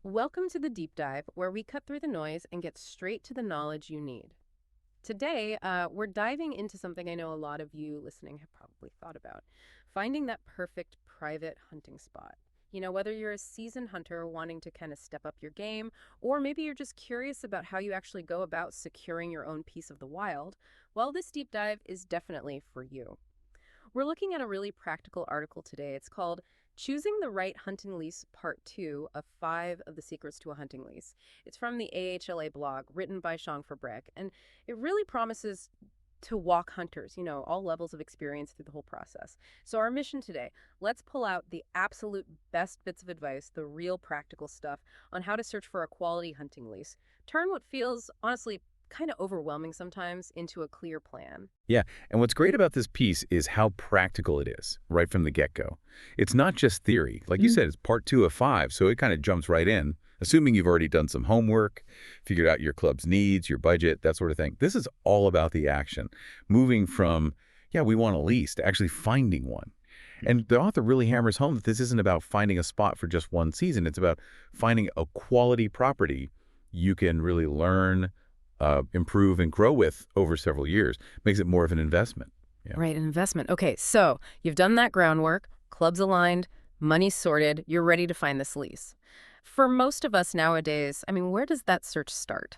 Welcome to the deep dive, where we cut through the noise and get straight to the knowledge you need. Today, we're diving into something I know a lot of you listening have probably thought about: finding that perfect private hunting spot. Whether you're a seasoned hunter wanting to kind of step up your game, or maybe you're just curious about how you actually go about securing your own piece of the wild, well, this deep dive is definitely for you. We're looking at a really practical article today. It's called Choosing the Right Hunting Lease, Part 2 of 5 of the Secrets to a Hunting Lease. It's from the AHLA blog, written by Sean Fabrek, and it really promises to walk hunters, all levels of experience through the whole process. So our mission today, let's pull out the absolute best bits of advice, the real practical stuff on how to search for a quality hunting lease. Turn what feels, honestly, kind of overwhelming sometimes into a clear plan. Yeah, and what's great about this piece is how practical it is right from the get-go. It's not just theory. Like you said, it's part 2 of 5, so it kind of jumps right in, assuming you've already done some homework, figured out your club's needs, your budget, that sort of thing. This is all about the action, moving from, yeah, we want a lease, to actually finding one. And the author really hammers home that this isn't about finding a spot for just one season. It's about finding a quality property you can really learn, improve and grow with over several years. Makes it more of an investment. Yeah. Right, an investment. Okay, so you've done that groundwork, clubs aligned, money sorted, you're ready to find this lease. For most of us nowadays, where does that search start?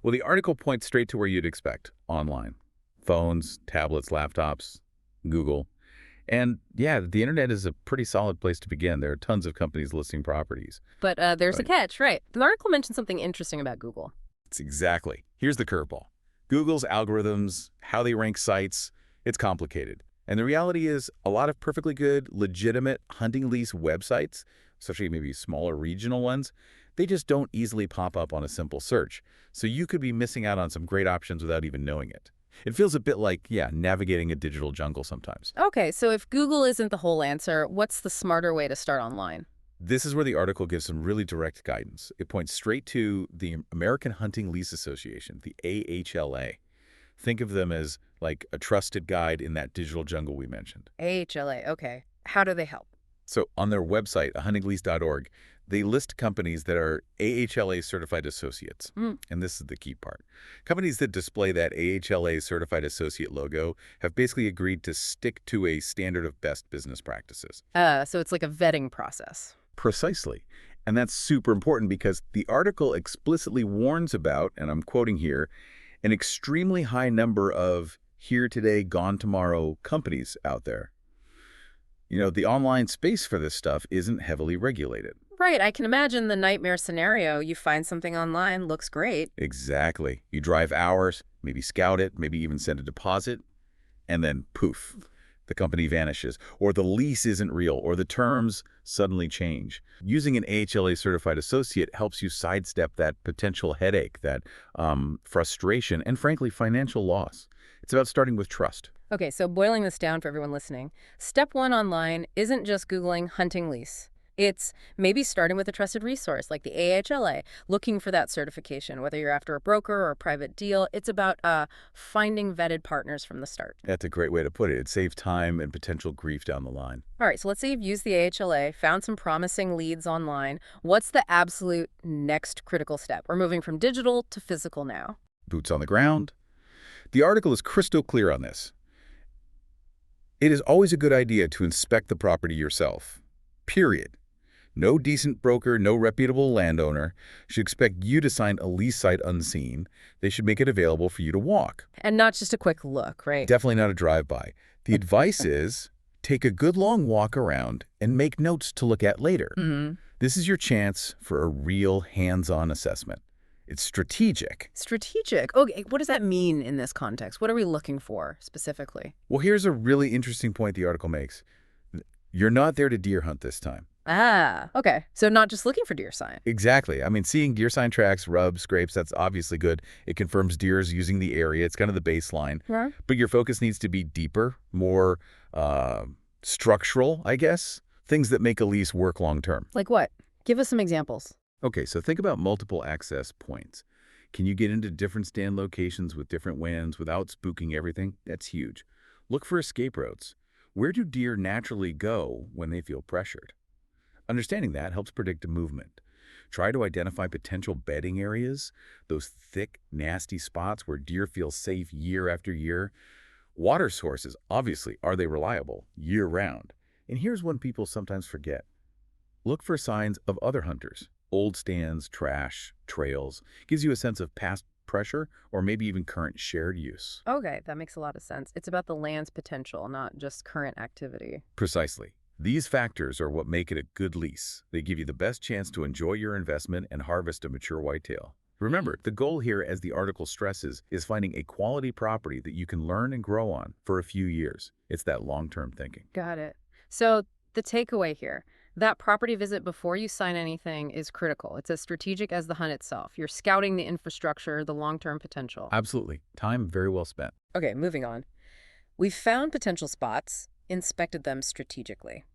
Well, the article points straight to where you'd expect, online. Phones, tablets, laptops, Google. And yeah, the internet is a pretty solid place to begin. There are tons of companies listing properties. But there's a Right. catch, right? The article mentioned something interesting about Google. It's exactly. Here's the curveball. Google's algorithms, how they rank sites, it's complicated. And the reality is a lot of perfectly good, legitimate hunting lease websites, especially maybe smaller regional ones, they just don't easily pop up on a simple search. So you could be missing out on some great options without even knowing it. It feels a bit like, yeah, navigating a digital jungle sometimes. Okay, so if Google isn't the whole answer, what's the smarter way to start online? This is where the article gives some really direct guidance. It points straight to the American Hunting Lease Association, the AHLA. Think of them as like a trusted guide in that digital jungle we mentioned. AHLA, okay. How do they help? So on their website, huntinglease.org, they list companies that are AHLA Certified Associates. Mm. And this is the key part. Companies that display that AHLA Certified Associate logo have basically agreed to stick to a standard of best business practices. So it's like a vetting process. Precisely. And that's super important because the article explicitly warns about, and I'm quoting here, an extremely high number of here today, gone tomorrow companies out there. The online space for this stuff isn't heavily regulated. Right, I can imagine the nightmare scenario. You find something online, looks great. Exactly. You drive hours, maybe scout it, maybe even send a deposit, and then poof, the company vanishes, or the lease isn't real, or the terms suddenly change. Using an AHLA certified associate helps you sidestep that potential headache, that frustration, and frankly, financial loss. It's about starting with trust. Okay, so boiling this down for everyone listening, step one online isn't just Googling hunting lease. It's maybe starting with a trusted resource like the AHLA, looking for that certification, whether you're after a broker or a private deal. It's about finding vetted partners from the start. That's a great way to put it. It saves time and potential grief down the line. All right, so let's say you've used the AHLA, found some promising leads online. What's the absolute next critical step? We're moving from digital to physical now. Boots on the ground. The article is crystal clear on this. It is always a good idea to inspect the property yourself. Period. No decent broker, no reputable landowner should expect you to sign a lease sight unseen. They should make it available for you to walk. And not just a quick look, right? Definitely not a drive-by. The advice is take a good long walk around and make notes to look at later. This is your chance for a real hands-on assessment. It's strategic. Strategic. Okay, what does that mean in this context? What are we looking for specifically? Well, here's a really interesting point the article makes. You're not there to deer hunt this time. Ah, okay. So not just looking for deer sign. Exactly. Seeing deer sign tracks, rubs, scrapes, that's obviously good. It confirms deer's using the area. It's kind of the baseline. Right. But your focus needs to be deeper, more structural, I guess. Things that make a lease work long term. Like what? Give us some examples. Okay, so think about multiple access points. Can you get into different stand locations with different winds without spooking everything? That's huge. Look for escape routes. Where do deer naturally go when they feel pressured? Understanding that helps predict a movement. Try to identify potential bedding areas, those thick, nasty spots where deer feel safe year after year. Water sources, obviously, are they reliable year-round? And here's one people sometimes forget. Look for signs of other hunters. Old stands, trash, trails. Gives you a sense of past pressure or maybe even current shared use. Okay, that makes a lot of sense. It's about the land's potential, not just current activity. Precisely. These factors are what make it a good lease. They give you the best chance to enjoy your investment and harvest a mature whitetail. Remember, the goal here, as the article stresses, is finding a quality property that you can learn and grow on for a few years. It's that long-term thinking. Got it. So the takeaway here, that property visit before you sign anything is critical. It's as strategic as the hunt itself. You're scouting the infrastructure, the long-term potential. Absolutely. Time very well spent. Okay, moving on. We've found potential spots, inspected them strategically.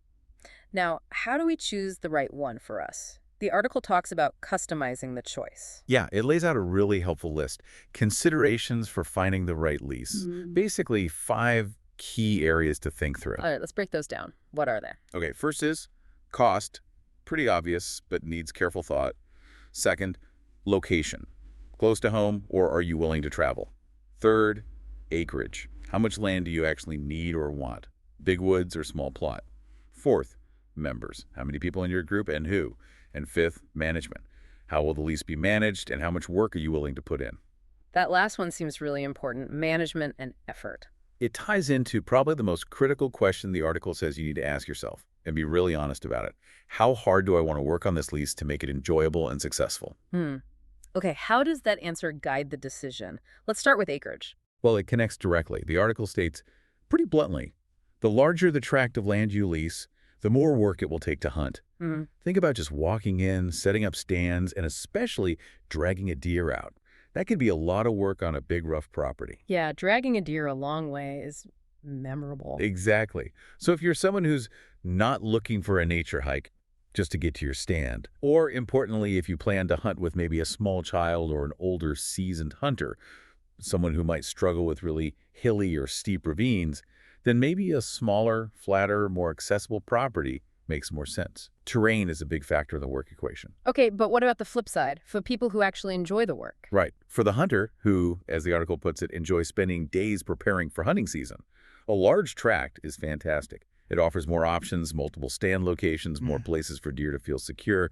Now, how do we choose the right one for us? The article talks about customizing the choice. Yeah, it lays out a really helpful list. Considerations for finding the right lease. Basically, 5 key areas to think through. All right, let's break those down. What are they? Okay, first is cost. Pretty obvious, but needs careful thought. Second, location. Close to home, or are you willing to travel? Third, acreage. How much land do you actually need or want? Big woods or small plot? Fourth, members. How many people in your group and who? And fifth, management. How will the lease be managed and how much work are you willing to put in? That last one seems really important, management and effort. It ties into probably the most critical question the article says you need to ask yourself and be really honest about it. How hard do I want to work on this lease to make it enjoyable and successful? Okay, how does that answer guide the decision? Let's start with acreage. Well, it connects directly. The article states, pretty bluntly, the larger the tract of land you lease, the more work it will take to hunt. Think about just walking in, setting up stands, and especially dragging a deer out. That could be a lot of work on a big, rough property. Yeah, dragging a deer a long way is memorable. Exactly. So if you're someone who's not looking for a nature hike just to get to your stand, or importantly, if you plan to hunt with maybe a small child or an older, seasoned hunter, someone who might struggle with really hilly or steep ravines, then maybe a smaller, flatter, more accessible property makes more sense. Terrain is a big factor in the work equation. Okay, but what about the flip side, for people who actually enjoy the work? Right. For the hunter, who, as the article puts it, enjoys spending days preparing for hunting season, a large tract is fantastic. It offers more options, multiple stand locations, more places for deer to feel secure,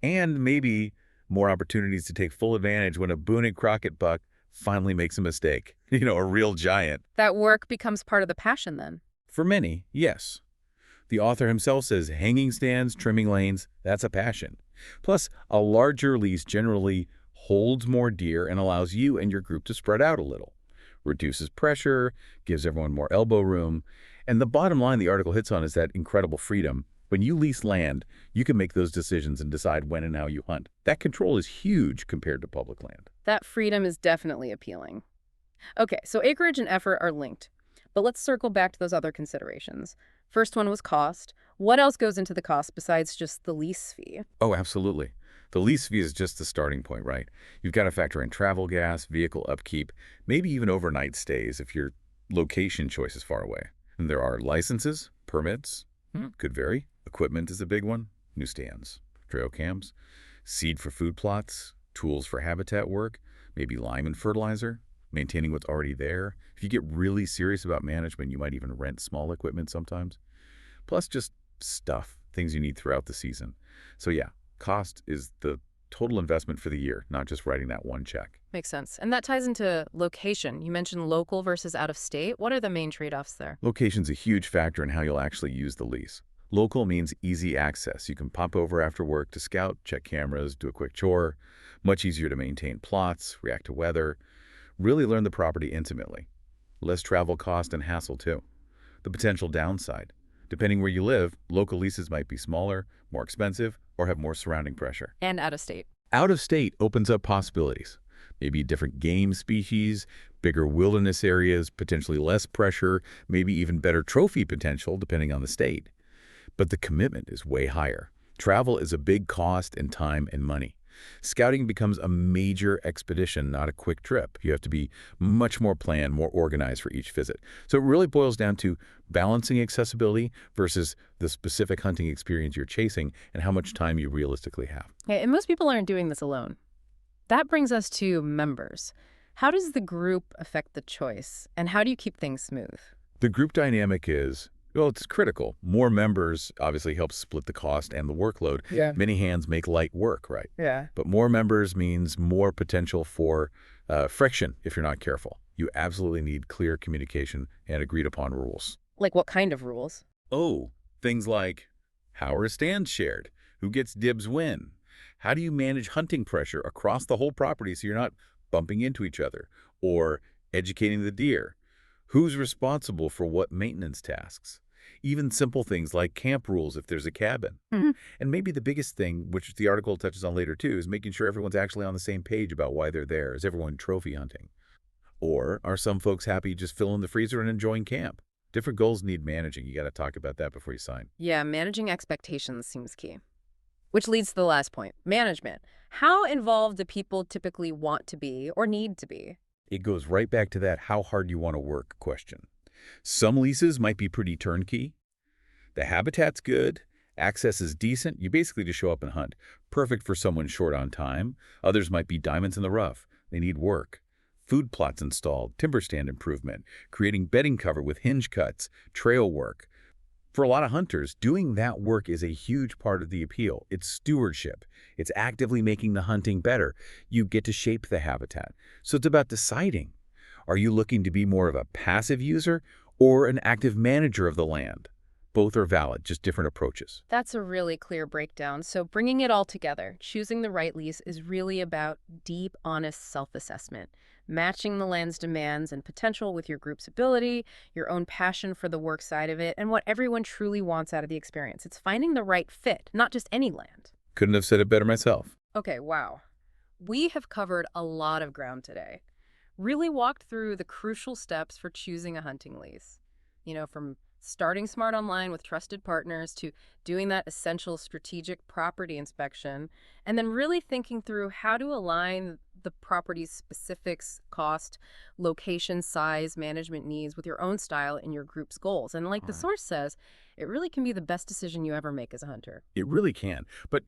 and maybe more opportunities to take full advantage when a Boone and Crockett buck finally makes a mistake. A real giant. That work becomes part of the passion then. For many, yes. The author himself says hanging stands, trimming lanes, that's a passion. Plus, a larger lease generally holds more deer and allows you and your group to spread out a little. Reduces pressure, gives everyone more elbow room. And the bottom line the article hits on is that incredible freedom. When you lease land, you can make those decisions and decide when and how you hunt. That control is huge compared to public land. That freedom is definitely appealing. Okay, so acreage and effort are linked. But let's circle back to those other considerations. First one was cost. What else goes into the cost besides just the lease fee? Oh, absolutely. The lease fee is just the starting point, right? You've got to factor in travel gas, vehicle upkeep, maybe even overnight stays if your location choice is far away. And there are licenses, permits, could vary. Equipment is a big one. New stands, trail cams, seed for food plots, tools for habitat work, maybe lime and fertilizer, maintaining what's already there. If you get really serious about management, you might even rent small equipment sometimes. Plus just stuff, things you need throughout the season. So yeah, cost is the total investment for the year, not just writing that one check. Makes sense. And that ties into location. You mentioned local versus out of state. What are the main trade-offs there? Location's a huge factor in how you'll actually use the lease. Local means easy access. You can pop over after work to scout, check cameras, do a quick chore. Much easier to maintain plots, react to weather, really learn the property intimately. Less travel cost and hassle too. The potential downside. Depending where you live, local leases might be smaller, more expensive, or have more surrounding pressure. And out of state. Out of state opens up possibilities. Maybe different game species, bigger wilderness areas, potentially less pressure, maybe even better trophy potential depending on the state. But the commitment is way higher. Travel is a big cost in time and money. Scouting becomes a major expedition, not a quick trip. You have to be much more planned, more organized for each visit. So it really boils down to balancing accessibility versus the specific hunting experience you're chasing and how much time you realistically have. Yeah, and most people aren't doing this alone. That brings us to members. How does the group affect the choice, and how do you keep things smooth? The group dynamic is, well, it's critical. More members obviously help split the cost and the workload. Yeah. Many hands make light work, right? Yeah. But more members means more potential for friction if you're not careful. You absolutely need clear communication and agreed upon rules. Like what kind of rules? Oh, things like how are stands shared? Who gets dibs when? How do you manage hunting pressure across the whole property so you're not bumping into each other? Or educating the deer? Who's responsible for what maintenance tasks? Even simple things like camp rules if there's a cabin. Mhm. And maybe the biggest thing, which the article touches on later too, is making sure everyone's actually on the same page about why they're there. Is everyone trophy hunting? Or are some folks happy just filling the freezer and enjoying camp? Different goals need managing. You got to talk about that before you sign. Yeah, managing expectations seems key. Which leads to the last point, management. How involved do people typically want to be or need to be? It goes right back to that how hard you want to work question. Some leases might be pretty turnkey. The habitat's good. Access is decent. You basically just show up and hunt. Perfect for someone short on time. Others might be diamonds in the rough. They need work. Food plots installed, timber stand improvement, creating bedding cover with hinge cuts, trail work. For a lot of hunters, doing that work is a huge part of the appeal. It's stewardship. It's actively making the hunting better. You get to shape the habitat. So it's about deciding. Are you looking to be more of a passive user or an active manager of the land? Both are valid, just different approaches. That's a really clear breakdown. So bringing it all together, choosing the right lease is really about deep, honest self-assessment, matching the land's demands and potential with your group's ability, your own passion for the work side of it, and what everyone truly wants out of the experience. It's finding the right fit, not just any land. Couldn't have said it better myself. Okay, wow. We have covered a lot of ground today. Really walked through the crucial steps for choosing a hunting lease. From starting smart online with trusted partners to doing that essential strategic property inspection, and then really thinking through how to align the property's specifics, cost, location, size, management needs with your own style and your group's goals. And like the source says, it really can be the best decision you ever make as a hunter. It really can. But,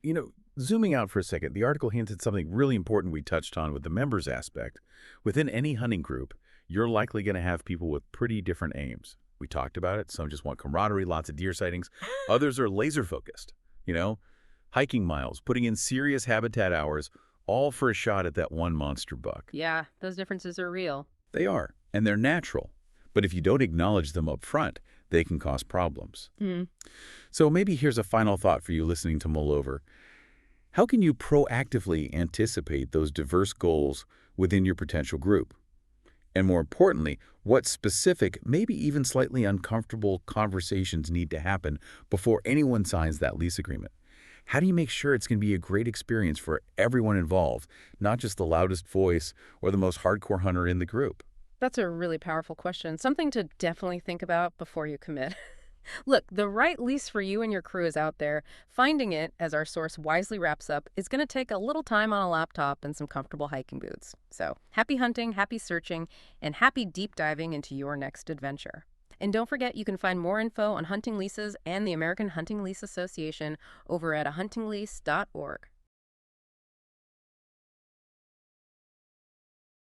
zooming out for a second, the article hints at something really important we touched on with the members aspect. Within any hunting group, you're likely going to have people with pretty different aims. We talked about it. Some just want camaraderie, lots of deer sightings. Others are laser focused, hiking miles, putting in serious habitat hours, all for a shot at that one monster buck. Yeah, those differences are real. They are, and they're natural. But if you don't acknowledge them up front, they can cause problems. So maybe here's a final thought for you listening to mull over. How can you proactively anticipate those diverse goals within your potential group? And more importantly, what specific, maybe even slightly uncomfortable conversations need to happen before anyone signs that lease agreement? How do you make sure it's going to be a great experience for everyone involved, not just the loudest voice or the most hardcore hunter in the group? That's a really powerful question. Something to definitely think about before you commit. Look, the right lease for you and your crew is out there. Finding it, as our source wisely wraps up, is going to take a little time on a laptop and some comfortable hiking boots. So happy hunting, happy searching, and happy deep diving into your next adventure. And don't forget, you can find more info on hunting leases and the American Hunting Lease Association over at huntinglease.org.